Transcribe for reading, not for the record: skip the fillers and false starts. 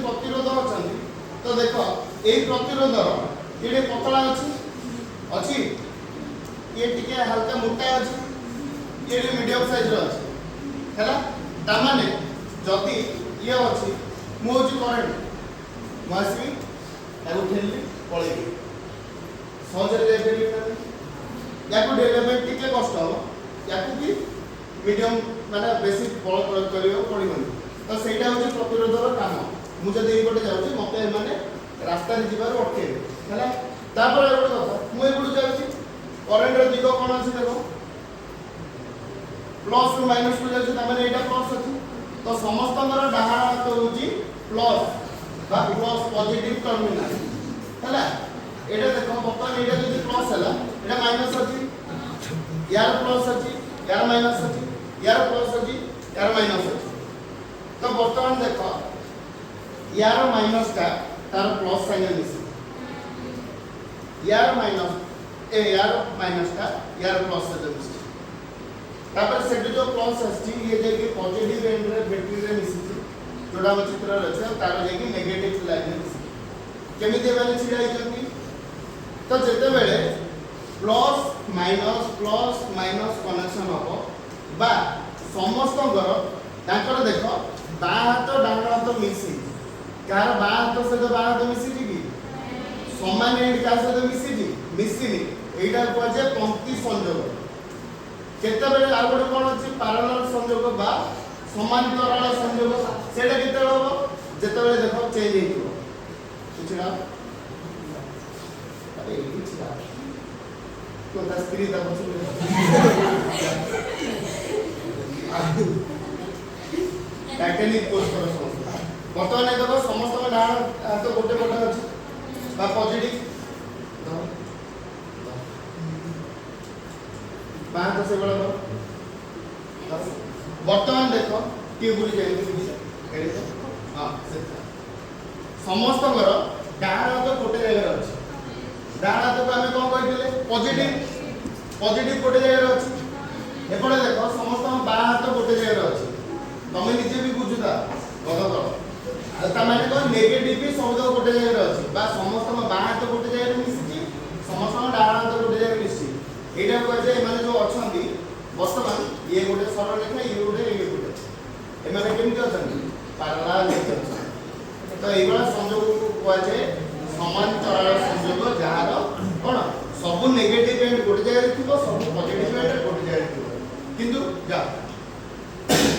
प्रतिरोध अछंती तो देखो ए प्रतिरोधर ये पतला अछि ये टिके हल्का मोटा अछि ये मीडियम साइज रो अछि हैला ता माने जदी ये अछि मोज करंट मासी एगो ठेली पळेगी सहजरे जाय पेली याकू डेवलपमेंट टिके कष्ट हो याकू की मीडियम माने बेसी बल प्रयोग करियो पड़िबनी तो सेटा होची प्रतिरोधर काम मु जदी एई पटे जाउची मते माने रास्ता रे जिबार अटके हैला तापर एगो कथा मु एगुड जाउची करंट रे दिगो कोन अछि देखो प्लस रु माइनस को जाउची त माने एटा प्लस अछि तो समस्तଙ୍କର डाहाण हात होची प्लस बा प्लस पॉजिटिव टर्मिनल हैला एटा देखो बर्तमान एटा जदी प्लस हैला एटा माइनस अछि यार प्लस अछि यार माइनस अछि यार प्लस अछि यार माइनस अछि तो बर्तमान देखो यार माइनस का तार प्लस साइन मिसी यार माइनस ए यार माइनस का यार प्लस से मिसी तापर सेट जो प्लस अछि ये जेकी पॉजिटिव एंड रे बैटरी रे मिसी जोडा चित्र रे छै तार जेकी नेगेटिव लाइन रे मिसी केमिति माने छिड़ाई जंती तो जेते बेले प्लस माइनस कनेक्शन हो बा समस्त घर ताकर देखो बा हाथ डान हाथ मिसी कार बा हाथ से तो बा हाथ मिसी कि समान एंड का से तो मिसी मिसीनी एटा को जे पंक्ति संयोग केते बेले आ गोटे कोन अछि पैरेलल संयोग बा समांतराल संयोग सेटा केते हो जेते बेले देखो चेंज हेइतो किछड़ा अरे किछड़ा तो ता स्त्री ता बसु टाइटेनिक कोर्स कर समस्त वर्तमान देखो समस्त डाण हाथ गोटे गोटे अछि बा पॉजिटिव बा तो से बड़ा वर्तमान देखो टेबुल जाई हां से समस्त घर डाण हाथ गोटे जगह अछि डाण हाथ को हमें कोन कहितले पॉजिटिव गोटे जगह अछि एपडे देखो समस्त बा हाथ गोटे जगह अछि तमे निजे भी बुझुता गद कर ता माने को नेगेटिव भी शब्द गोटे जगह अछि बा समस्त बा हाथ गोटे जगह मिसिछि समस्त डाण हाथ गोटे जगह मिसिछि एटा को जे माने जो अछंती वर्तमान ये गोटे सरल रेखा ये गोटे ए माने केमति अछंती पैरेलल अछंती तो ए बड़ा संयोग को कोआ जे समांतराल संयोग जहार कोन सब नेगेटिव एंड गोटे जगह थिबो सब पॉजिटिव एंड गोटे जगह थिबो किंतु जा